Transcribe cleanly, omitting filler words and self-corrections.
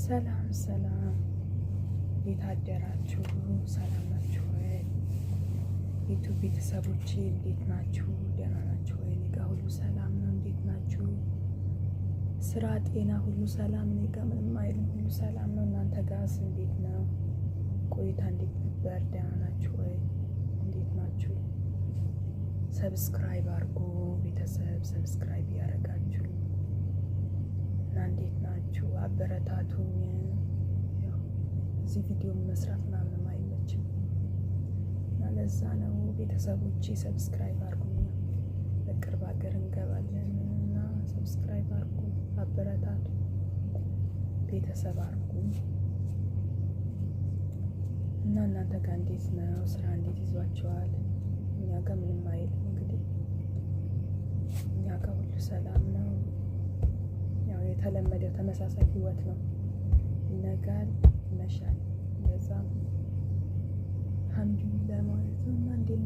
ሰላም ሰላም፣ እንዴት አደራችሁ? ሰላም ናችሁ ወይ? ዩቱብ ቤተሰቦቼ እንዴት ናችሁ? ደህና ናችሁ ወይ? እኔ ጋ ሁሉ ሰላም ነው። እንዴት ናችሁ? ስራ፣ ጤና ሁሉ ሰላም? እኔ ጋ ምንም አይልም፣ ሁሉ ሰላም ነው። እናንተ ጋስ እንዴት ነው? ቆይታ እንዴት ነበር? ደህና ናችሁ ወይ? እንዴት ናችሁ? ሰብስክራይብ አድርጎ ቤተሰብ ሰብስክራይብ እያደረጋችሁ እና እንዴት ናችሁ? አበረታቱኝ። ያው እዚህ ቪዲዮ መስራት ምናምን አይመችም እና ለዛ ነው ቤተሰቦቼ ሰብስክራይብ አድርጉኝ። በቅርብ ሀገር እንገባለን እና ሰብስክራይብ አድርጉ፣ አበረታቱ፣ ቤተሰብ አድርጉ እና እናንተ ጋር እንዴት ነው? ስራ እንዴት ይዟቸዋል? እኛ ጋር ምንም አይልም። እንግዲህ እኛ ጋር ሁሉ ሰላም ነው። ያው የተለመደው ተመሳሳይ ህይወት ነው። ይነጋል፣ ይመሻል፣ እንደዛ አልሐምዱሊላህ ማለት ነው። እና እንዴት